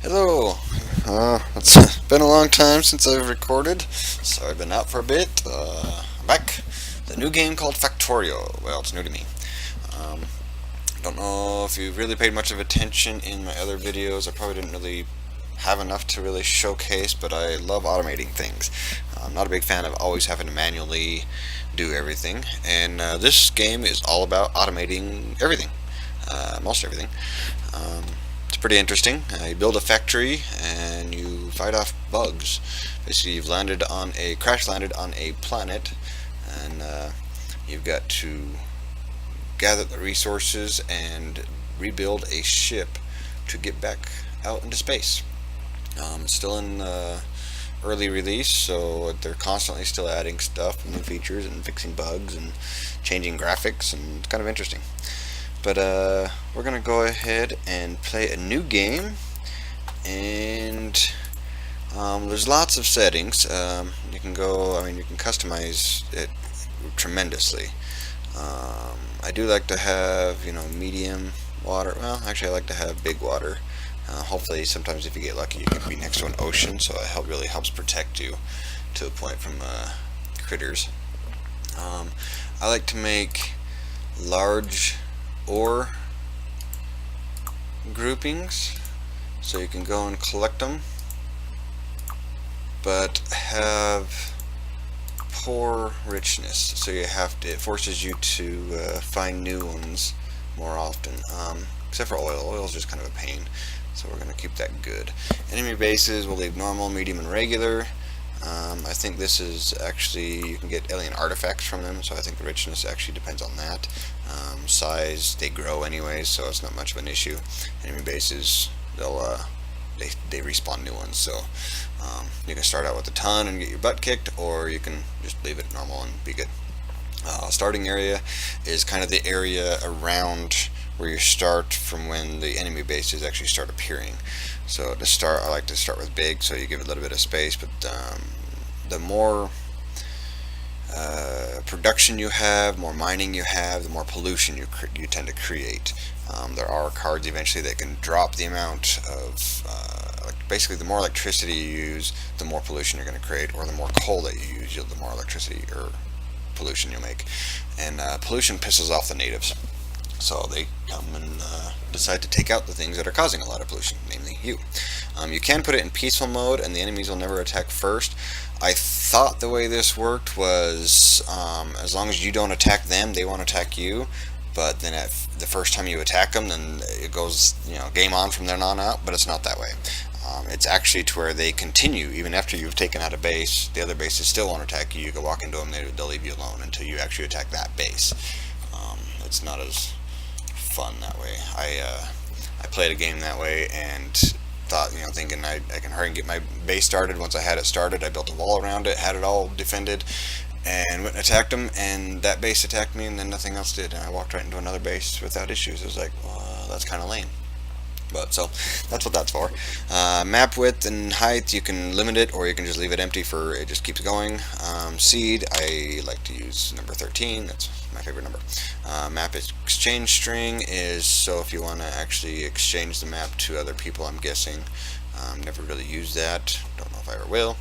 Hello. It's been a long time since I've recorded, so I've been out for a bit. I'm back. The new game called Factorio. Well, it's new to me. Um, don't know if you really paid much of attention in my other videos. I probably didn't really have enough to really showcase, but I love automating things. I'm not a big fan of always having to manually do everything, and this game is all about automating everything, most everything. Um, it's pretty interesting. You build a factory and you fight off bugs. Basically, you've landed on a crash landed on a planet, and you've got to gather the resources and rebuild a ship to get back out into space. It's still in early release, so they're constantly still adding stuff, new features, and fixing bugs and changing graphics, and it's kind of interesting. But we're gonna go ahead and play a new game, and there's lots of settings. You can go, I mean, you can customize it tremendously. I do like to have, medium water. Well, actually, I like to have big water. Hopefully, sometimes if you get lucky, you can be next to an ocean, so it really helps protect you to a point from critters. I like to make large ore groupings, so you can go and collect them, but have poor richness, so it forces you to find new ones more often, except for oil. Oil is just kind of a pain, so we're going to keep that good. Enemy bases we'll leave normal, medium, and regular. I think this is actually, you can get alien artifacts from them, so I think the richness actually depends on that. Size, they grow anyways, so it's not much of an issue. Enemy bases, they respawn new ones, so you can start out with a ton and get your butt kicked, or you can just leave it normal and be good. Starting area is kind of the area around where you start from when the enemy bases actually start appearing. So to start, I like to start with big, so you give it a little bit of space, but the more production you have, more mining you have, the more pollution you tend to create. There are cards eventually that can drop the amount of, basically the more electricity you use, the more pollution you're going to create, or the more coal that you use, the more electricity or pollution you'll make. And pollution pisses off the natives, so they come and decide to take out the things that are causing a lot of pollution, namely you. You can put it in peaceful mode, and the enemies will never attack first. I thought the way this worked was as long as you don't attack them, they won't attack you. But then at the first time you attack them, then it goes, game on from then on out. But it's not that way. It's actually to where they continue even after you've taken out a base. The other bases still won't attack you. You can walk into them, they'll leave you alone until you actually attack that base. It's not as fun that way. I played a game that way and thought, thinking I can hurry and get my base started. Once I had it started, I built a wall around it, had it all defended, and went and attacked them, and that base attacked me, and then nothing else did, and I walked right into another base without issues. It was like, well, that's kind of lame. But so that's what that's for. Map width and height, you can limit it, or you can just leave it empty for it just keeps going. Seed, I like to use number 13. That's my favorite number. Map exchange string is so if you want to actually exchange the map to other people, I'm guessing. Never really used that. Don't know if I ever will.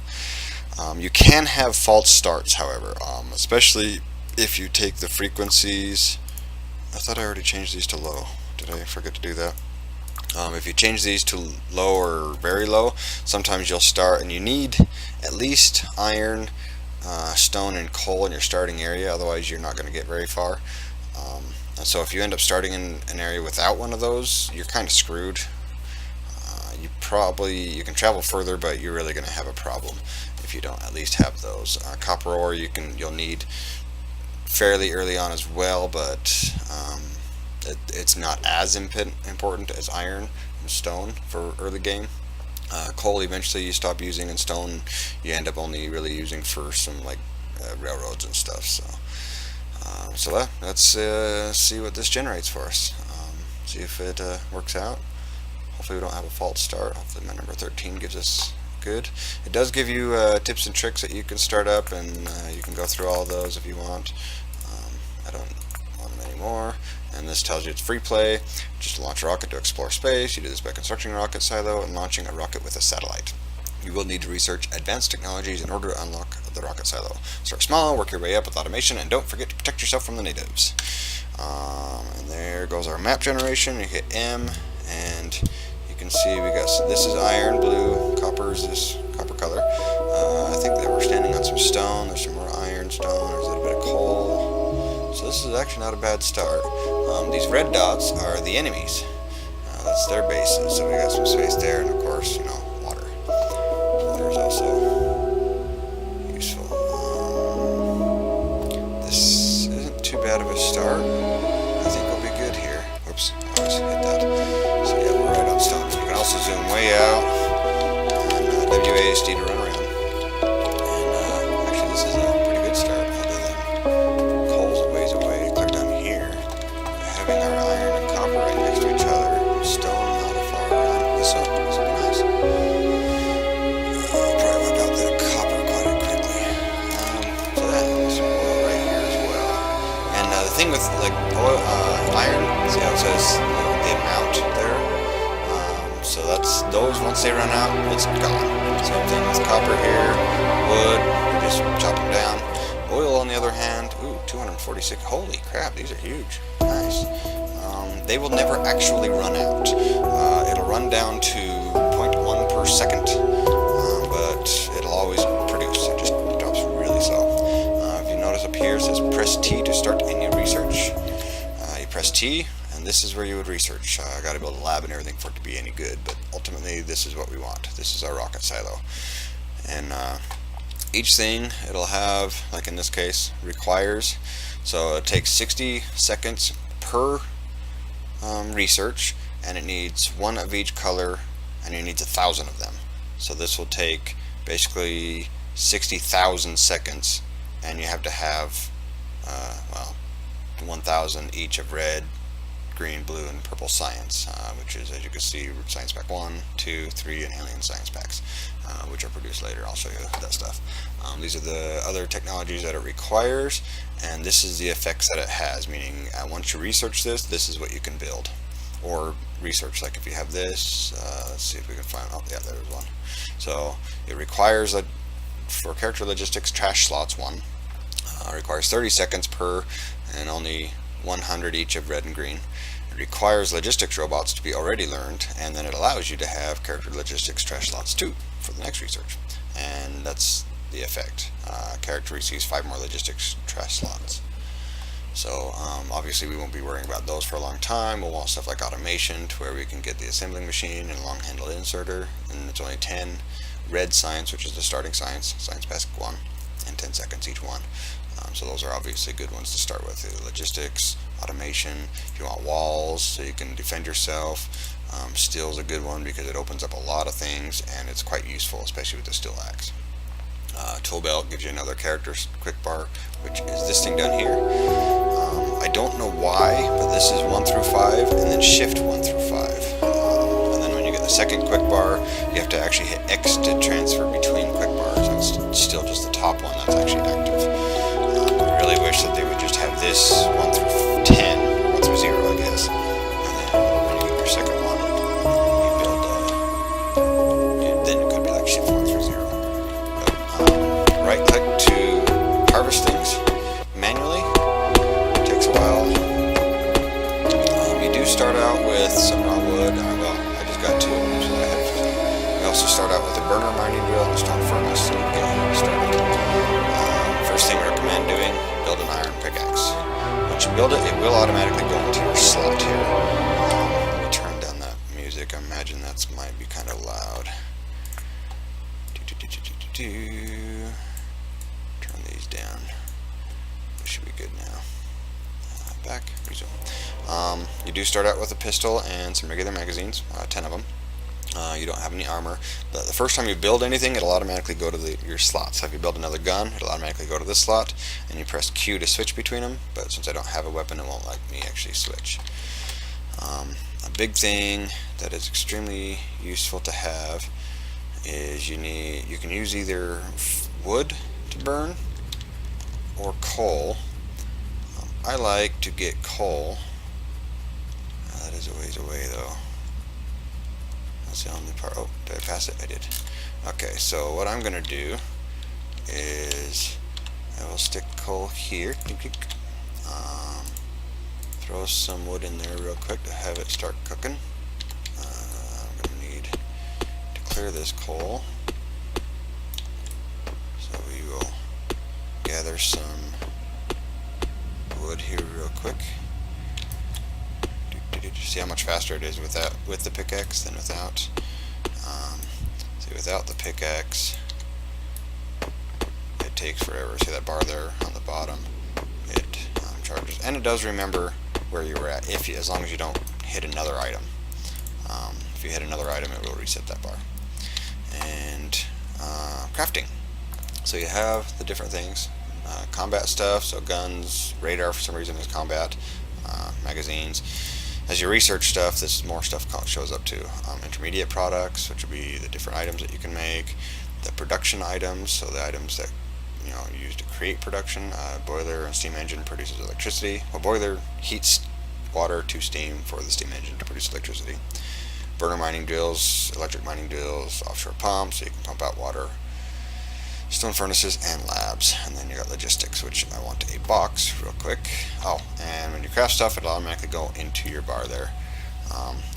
You can have false starts, however, especially if you take the frequencies. I thought I already changed these to low. Did I forget to do that? If you change these to low or very low, sometimes you'll start and you need at least iron, stone, and coal in your starting area, otherwise you're not going to get very far. And so if you end up starting in an area without one of those, you're kind of screwed. You can travel further, but you're really going to have a problem if you don't at least have those. Copper ore you'll need fairly early on as well, but it's not as important as iron and stone for early game. Coal eventually you stop using, and stone you end up only really using for some railroads and stuff. So let's see what this generates for us. See if it works out. Hopefully we don't have a false start. Hopefully my number 13 gives us good. It does give you tips and tricks that you can start up, and you can go through all those if you want. I don't want them anymore. and this tells you it's free play. Just launch a rocket to explore space. You do this by constructing a rocket silo and launching a rocket with a satellite. You will need to research advanced technologies in order to unlock the rocket silo. Start small, work your way up with automation, and don't forget to protect yourself from the natives. And there goes our map generation. You hit M, and you can see we got, this is iron, blue, copper is this copper color. I think that we're standing on some stone. There's some more iron, stone, there's a little bit of coal. So this is actually not a bad start. These red dots are the enemies. That's their bases. So we got some space there, and of course, you know, water. Water is also useful. This isn't too bad of a start. I think we'll be good here. Whoops, I always hit that. So yeah, we're right on stone. You can also zoom way out, and WASD to run around. And actually, this is a pretty good start, other than coal's a ways away. Click down here. Having our iron and copper right next to each other. Stone not a far around. This will be nice. Probably wipe out that copper quite quickly. So that has some oil right here as well. And the thing with like oil, iron, see how it says the amount there. So that's those. Once they run out, it's gone. Same thing with copper here. Wood, you just chop them down. Oil, on the other hand, ooh, 246. Holy crap, these are huge. Nice. They will never actually run out. It'll run down to 0.1 per second, but it'll always produce. It just drops really slow. If you notice up here, it says press T to start any research. You press T, and this is where you would research. I got to build a lab and everything for it to be any good, but ultimately this is what we want. This is our rocket silo. And each thing it'll have, like in this case, requires. So it takes 60 seconds per research, and it needs one of each color, and it needs 1,000 of them. So this will take basically 60,000 seconds, and you have to have well, 1,000 each of red, green, blue, and purple science, which is, as you can see, science pack 1, 2, 3, and alien science packs, which are produced later. I'll show you that stuff. These are the other technologies that it requires, and this is the effects that it has, meaning once you research this, this is what you can build. Or research, like if you have this, let's see if we can find, oh yeah, there's one. So it requires, for character logistics, trash slots 1, requires 30 seconds per, and only 100 each of red and green. It requires logistics robots to be already learned, and then it allows you to have character logistics trash slots 2 for the next research. And that's the effect. Character receives 5 more logistics trash slots. So obviously we won't be worrying about those for a long time. We'll want stuff like automation, to where we can get the assembling machine and long handled inserter, and it's only 10 red science, which is the starting science pack 1, and 10 seconds each one. So those are obviously good ones to start with. Logistics, automation, if you want walls so you can defend yourself. Steel is a good one because it opens up a lot of things, and it's quite useful, especially with the steel axe. Tool belt gives you another character quick bar, which is this thing down here. I don't know why, but this is 1 through 5, and then shift 1 through 5. And then when you get the second quick bar, you have to actually hit X to transfer between quick bars. It's still just the top one that's actually active. I really wish that they would just have this 1 through 10, or 1 through 0, I guess. And then when you get your second one, you build, then it could be like shift 1 through 0. But, right click to harvest things manually. It takes a while. You do start out with some raw wood. Well, I just got 2 of them, so I had to. We also start out with a burner mining drill and a stone furnace to get started. First thing I recommend doing, build an iron pickaxe. Once you build it, it will automatically go into your slot here. Let me turn down that music. I imagine that might be kind of loud. Turn these down. This should be good now. Back, resume. You do start out with a pistol and some regular magazines, 10 of them. You don't have any armor. The first time you build anything, it'll automatically go to your slots. So if you build another gun, it'll automatically go to this slot, and you press Q to switch between them. But since I don't have a weapon, it won't let me actually switch. A big thing that is extremely useful to have is you can use either wood to burn or coal. I like to get coal That is a ways away though. That's the only part. Oh, did I pass it? I did. Okay, so what I'm gonna do is I will stick coal here. Throw some wood in there real quick to have it start cooking. I'm gonna need to clear this coal. So we will gather some wood here real quick. See how much faster it is with the pickaxe than without. See, without the pickaxe, it takes forever. See that bar there on the bottom? It charges, and it does remember where you were at, as long as you don't hit another item. If you hit another item, it will reset that bar. And crafting. So you have the different things. Combat stuff, so guns, radar for some reason is combat, magazines. As you research stuff, this more stuff shows up too. Intermediate products, which will be the different items that you can make. The production items, so the items that you use to create production. Boiler and steam engine produces electricity. A boiler heats water to steam for the steam engine to produce electricity. Burner mining drills, electric mining drills, offshore pumps, so you can pump out water. Stone furnaces and labs. And then you got logistics, which I want a box real quick. Oh, and when you craft stuff, it'll automatically go into your bar there.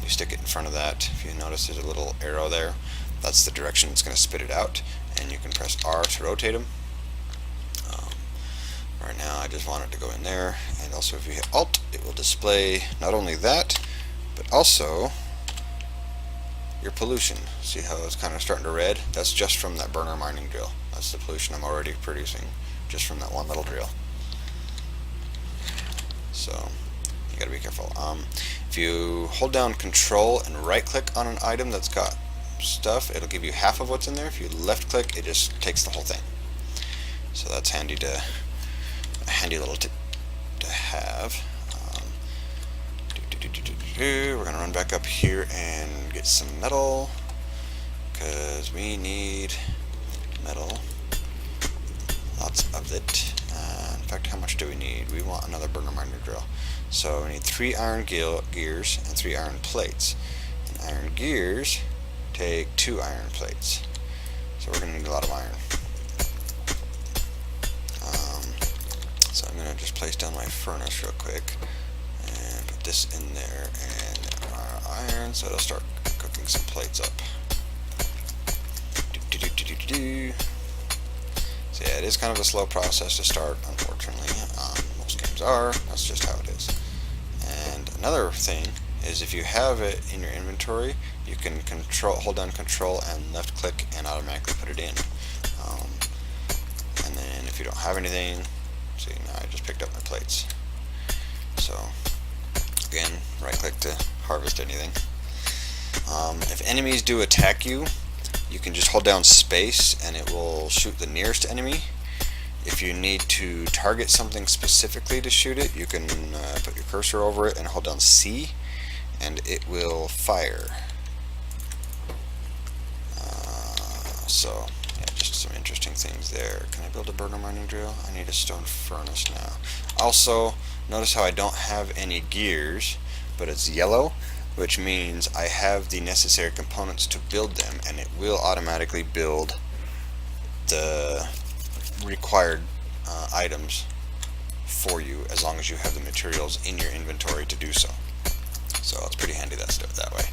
You stick it in front of that. If you notice, there's a little arrow there. That's the direction it's going to spit it out. And you can press R to rotate them. Right now, I just want it to go in there. And also, if you hit Alt, it will display not only that, but also your pollution. See how it's kind of starting to red? That's just from that burner mining drill. That's the pollution I'm already producing just from that one little drill. So you gotta be careful. If you hold down Control and right click on an item that's got stuff, it'll give you half of what's in there. If you left click, it just takes the whole thing. So that's a handy little tip to have. We're gonna run back up here and get some metal, because we need metal, lots of it. In fact, how much do we need? We want another burner miner drill, so we need 3 iron gears and 3 iron plates. And iron gears take 2 iron plates, so we're gonna need a lot of iron. So I'm gonna just place down my furnace real quick and put this in there and our iron, so it'll start cooking some plates up. So yeah, it is kind of a slow process to start, unfortunately. Most games are. That's just how it is. And another thing is, if you have it in your inventory, you can hold down Control and left click and automatically put it in. And then if you don't have anything, see, now I just picked up my plates. So again, right click to harvest anything. If enemies do attack you, you can just hold down space and it will shoot the nearest enemy. If you need to target something specifically to shoot it, you can put your cursor over it and hold down C and it will fire. So yeah, just some interesting things there. Can I build a burner mining drill? I need a stone furnace now. Also, notice how I don't have any gears, but it's yellow, which means I have the necessary components to build them, and it will automatically build the required items for you as long as you have the materials in your inventory to do so. So it's pretty handy that way.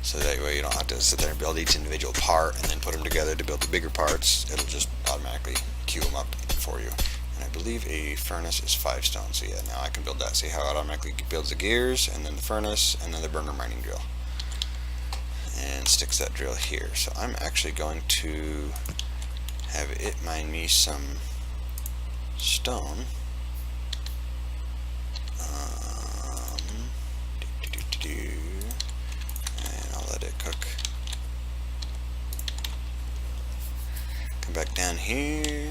So that way you don't have to sit there and build each individual part and then put them together to build the bigger parts. It'll just automatically queue them up for you. And I believe a furnace is 5 stone, so yeah, now I can build that. See how it automatically builds the gears, and then the furnace, and then the burner mining drill. And sticks that drill here. So I'm actually going to have it mine me some stone. And I'll let it cook. Come back down here.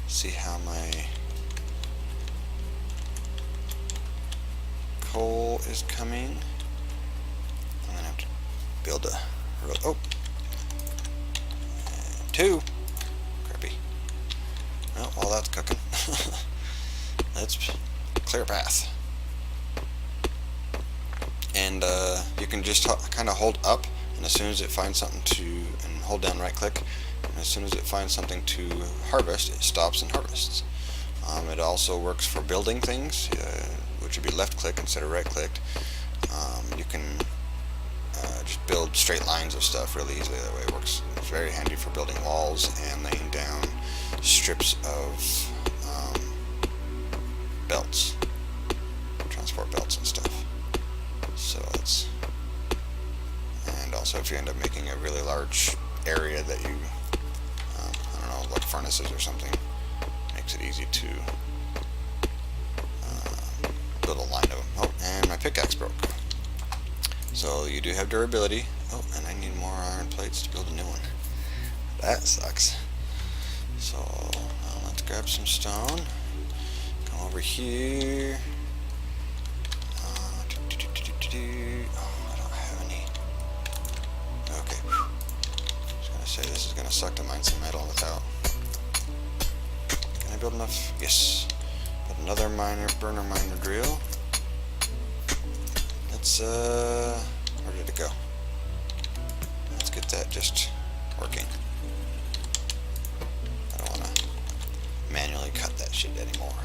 See how my coal is coming. I'm gonna have to build a road. Oh, and 2. Crappy. Well, while that's cooking, let's clear a path. and you can just kind of hold up, and as soon as it finds something to, and hold down right click, and as soon as it finds something to harvest, it stops and harvests. It also works for building things, which would be left click instead of right clicked. You can just build straight lines of stuff really easily that way. It works. It's very handy for building walls and laying down strips of belts, transport belts and stuff. So it's, and also if you end up making a really large area that you, I don't know, like furnaces or something, makes it easy to build a line of them. Oh, and my pickaxe broke. So you do have durability. Oh, and I need more iron plates to build a new one. That sucks. So let's grab some stone. Come over here. Oh, I don't have any. Okay. I was gonna say this is gonna suck to mine some metal without. Can I build enough? Yes. But another burner miner drill. Let's where did it go? Let's get that just working. I don't want to manually cut that shit anymore.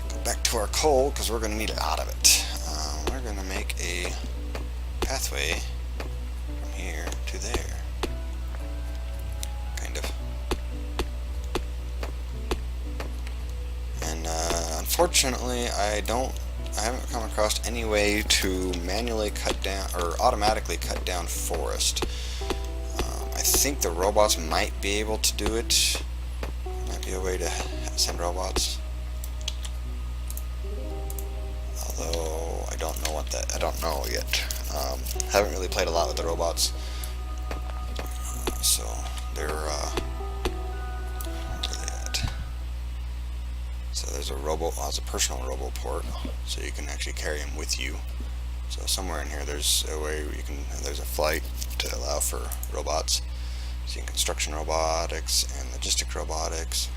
Go back to our coal because we're going to need a lot of it. We're going to make a pathway from here to there. Kind of. And unfortunately, I haven't come across any way to manually cut down or automatically cut down forest. I think the robots might be able to do it. Might be a way to send robots. Although I don't know I don't know yet. Haven't really played a lot with the robots. So they're where are they at? So there's a personal robo port, so you can actually carry them with you. So somewhere in here there's a way where there's a flight to allow for robots. So construction robotics and logistic robotics.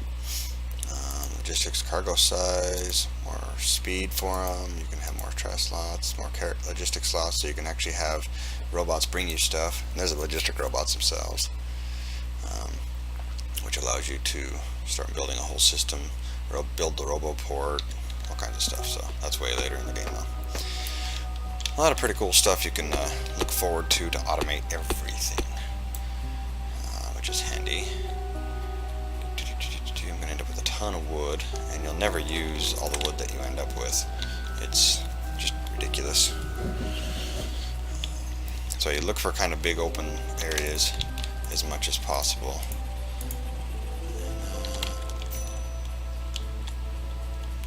Logistics cargo size, more speed for them. You can have more trash slots, more logistic slots, so you can actually have robots bring you stuff. And there's the logistic robots themselves, which allows you to start building a whole system, or build the roboport, all kinds of stuff. So that's way later in the game though. A lot of pretty cool stuff you can look forward to automate everything, which is handy. I'm going to end up with a ton of wood, and you'll never use all the wood that you end up with. It's just ridiculous. So you look for kind of big open areas as much as possible.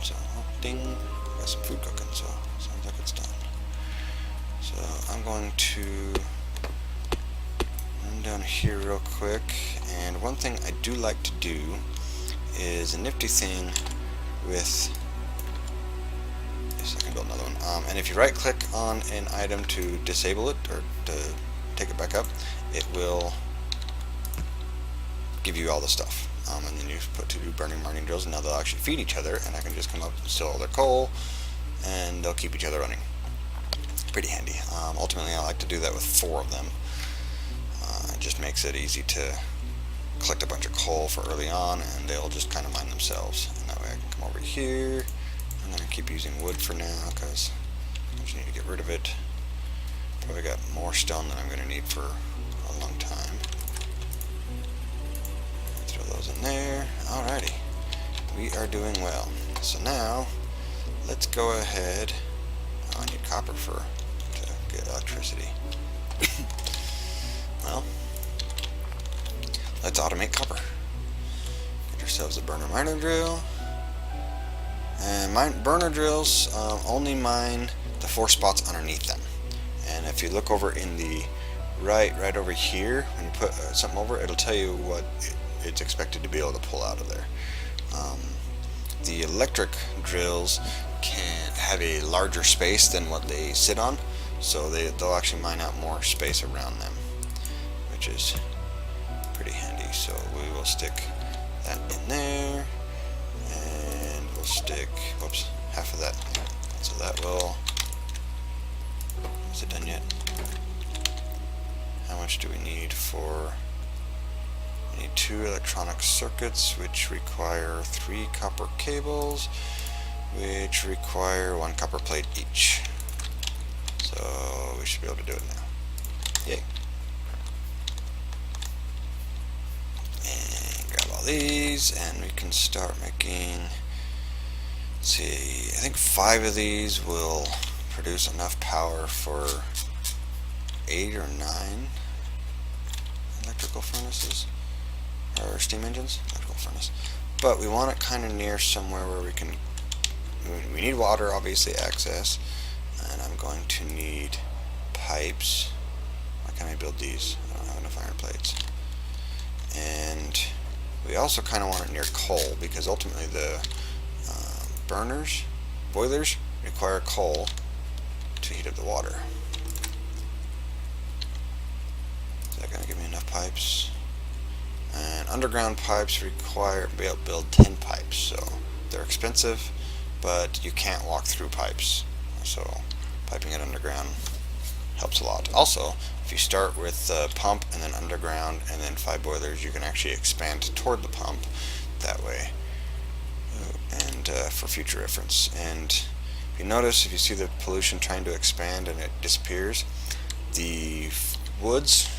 So, ding, got some food cooking, so sounds like it's done. So I'm going to run down here real quick, and one thing I do like to do is a nifty thing with, yes, I can build another one, and if you right click on an item to disable it or to take it back up, it will give you all the stuff, and then you put two burning mining drills, and now they'll actually feed each other, and I can just come up and steal all their coal, and they'll keep each other running. Pretty handy. Ultimately I like to do that with 4 of them. It just makes it easy to collect a bunch of coal for early on, and they'll just kind of mine themselves, and that way I can come over here. I'm going to keep using wood for now because I just need to get rid of it. Probably got more stone than I'm going to need for a long time. Throw those in there. Alrighty, we are doing well. So now let's go ahead. Oh, I need copper to get electricity. Well, let's automate copper. Get ourselves a burner miner drill. And burner drills only mine the 4 spots underneath them. And if you look over in the right over here, when you put something over, it'll tell you what it's expected to be able to pull out of there. The electric drills can have a larger space than what they sit on, so they'll actually mine out more space around them, which is pretty handy. So we will stick that in there, and we'll stick, whoops, half of that in. So that will Is it done yet? How much do we need for... We need 2 electronic circuits, which require 3 copper cables, which require 1 copper plate each. So we should be able to do it now. Yay. And grab all these, and we can start making... Let's see, I think 5 of these will produce enough power for 8 or 9 electrical furnaces, or steam engines, electrical furnace. But we want it kind of near somewhere where we can, we need water, obviously, access, and I'm going to need pipes. Why can't I build these? I don't have enough iron plates. And we also kind of want it near coal, because ultimately the boilers require coal to heat up the water. Is that going to give me enough pipes? And underground pipes require to be able to build 10 pipes, so they're expensive, but you can't walk through pipes, so piping it underground helps a lot. Also, if you start with the pump and then underground and then 5 boilers, you can actually expand toward the pump that way, and for future reference. And if you notice, if you see the pollution trying to expand and it disappears, the woods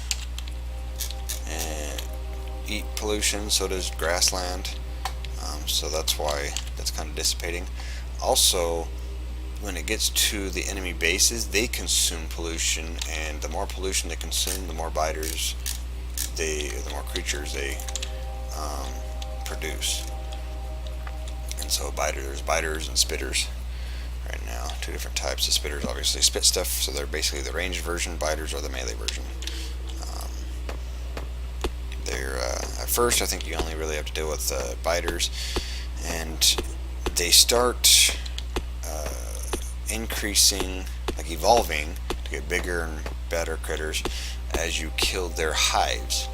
eat pollution, so does grassland, so that's why that's kind of dissipating. Also, when it gets to the enemy bases, they consume pollution, and the more pollution they consume, the more biters the more creatures they produce. And so there's biters and spitters right now, 2 different types. The spitters obviously spit stuff, so they're basically the ranged version. Biters are the melee version. At first, I think you only really have to deal with biters, and they start increasing, like evolving to get bigger and better critters as you kill their hives,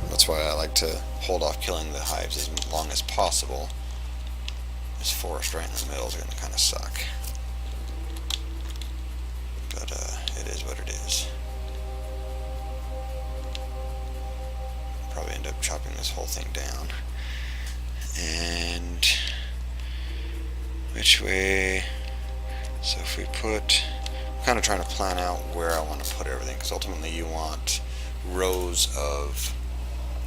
that's why I like to hold off killing the hives as long as possible. This forest right in the middle is going to kind of suck, but it is what it is. Probably end up chopping this whole thing down. And which way? So if we put, I'm kind of trying to plan out where I want to put everything, because ultimately you want rows of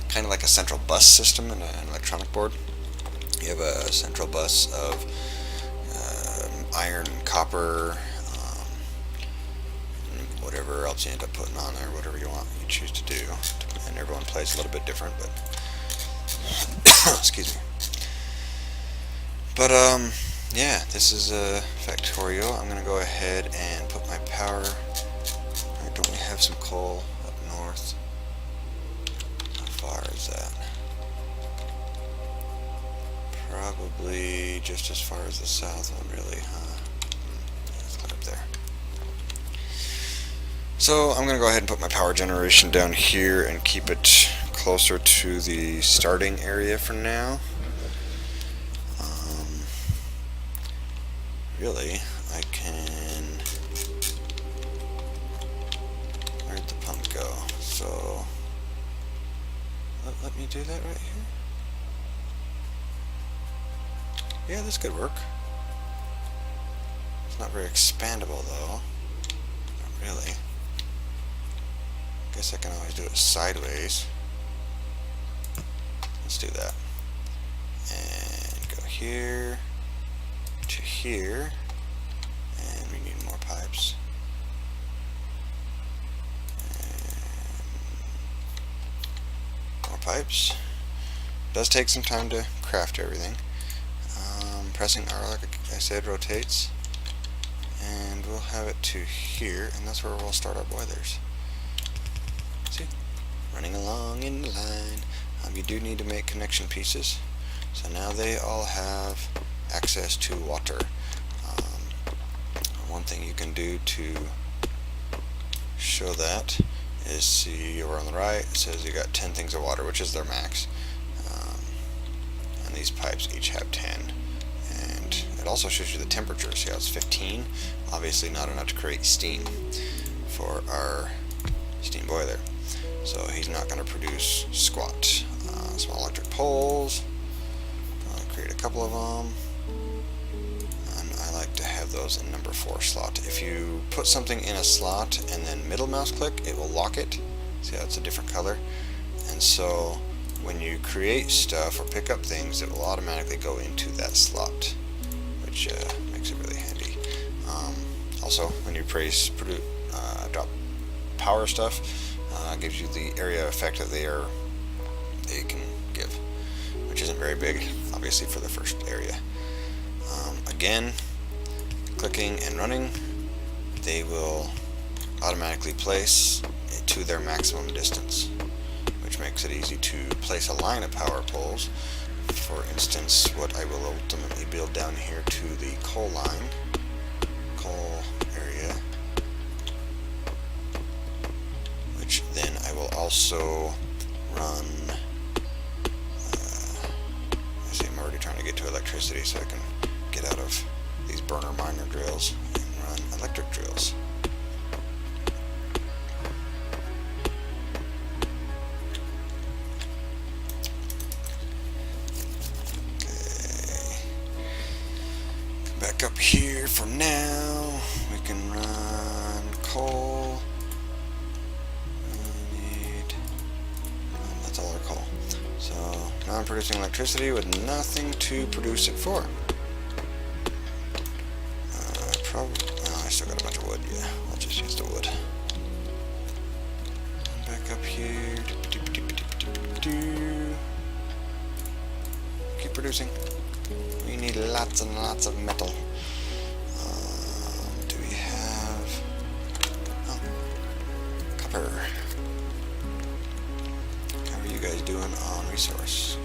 kind of like a central bus system in an electronic board. You have a central bus of iron, copper, whatever else you end up putting on there, whatever you choose to do. And everyone plays a little bit different, but excuse me. But yeah, this is a Factorio. I'm gonna go ahead and put my power. Right, don't we have some coal up north? How far is that? Probably just as far as the south one, really, huh? Yeah, it's not up there. So I'm going to go ahead and put my power generation down here and keep it closer to the starting area for now. Really, I can... Where'd the pump go? So let me do that right here. Yeah, this could work. It's not very expandable though. Not really. Guess I can always do it sideways. Let's do that. And go here to here. And we need more pipes. And more pipes. It does take some time to craft everything. Pressing R, like I said, rotates. And we'll have it to here, and that's where we'll start our boilers. See? Running along in the line. You do need to make connection pieces. So now they all have access to water. One thing you can do to show that is, see over on the right, it says you got 10 things of water, which is their max. And these pipes each have 10. And it also shows you the temperature. See how it's 15? Obviously not enough to create steam for our steam boiler. So he's not going to produce squat. Small electric poles. I'll create a couple of them. And I like to have those in number 4 slot. If you put something in a slot and then middle mouse click, it will lock it. See how it's a different color? And so when you create stuff or pick up things, it will automatically go into that slot, which makes it really handy. Also, when you drop power stuff, gives you the area effect that they can give, which isn't very big, obviously, for the first area. Again, clicking and running, they will automatically place to their maximum distance, which makes it easy to place a line of power poles. For instance, what I will ultimately build down here to the coal area, which then I will also run, I see I'm already trying to get to electricity so I can get out of these burner miner drills and run electric drills. Back up here for now. We can run coal. That's all our coal. So now I'm producing electricity with nothing to produce it for. I still got a bunch of wood. Yeah, I'll just use the wood. Back up here. Keep producing. We need lots and lots of metal. Do we have... Oh, copper. How are you guys doing on resource?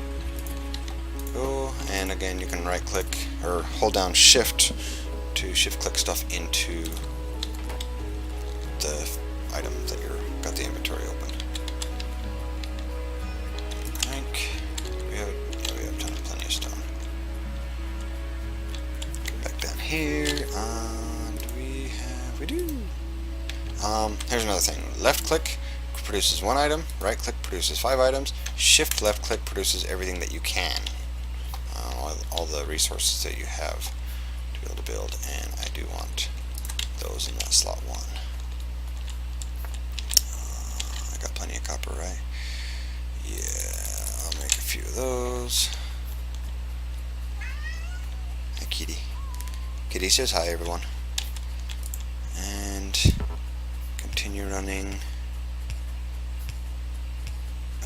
Go, and again you can right click or hold down shift to shift click stuff into the item that you've got the inventory open. We have plenty of stone. Here, we do. Here's another thing. Left click produces 1 item, right click produces 5 items, shift left click produces everything that you can. All the resources that you have to be able to build, and I do want those in that slot 1. I got plenty of copper, right? Yeah, I'll make a few of those. Hi, kitty. Kitty says hi, everyone. And continue running.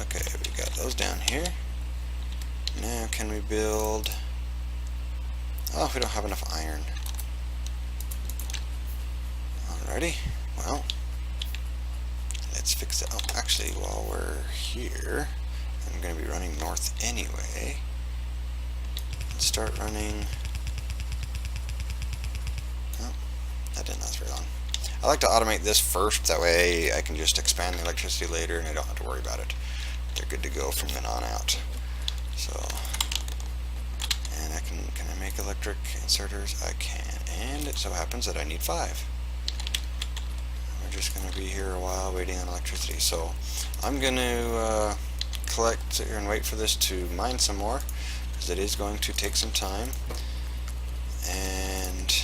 Okay, we got those down here. Now can we build... Oh, we don't have enough iron. Alrighty, well, let's fix it. Oh, actually, while we're here, I'm going to be running north anyway. Let's start running... Oh, that didn't last very long. I like to automate this first, that way I can just expand the electricity later and I don't have to worry about it. They're good to go from then on out. So, and can I make electric inserters? I can, and it so happens that I need 5. We're just going to be here a while waiting on electricity. So, I'm going to sit here and wait for this to mine some more, because it is going to take some time. And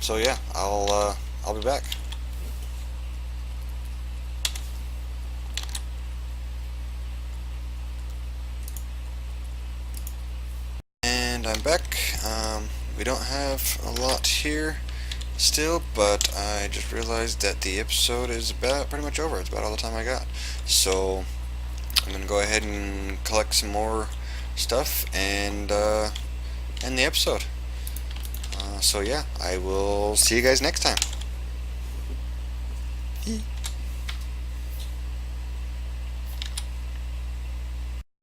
so yeah, I'll be back. And I'm back. We don't have a lot here still, but I just realized that the episode is about pretty much over. It's about all the time I got. So I'm gonna go ahead and collect some more stuff and end the episode. So yeah, I will see you guys next time.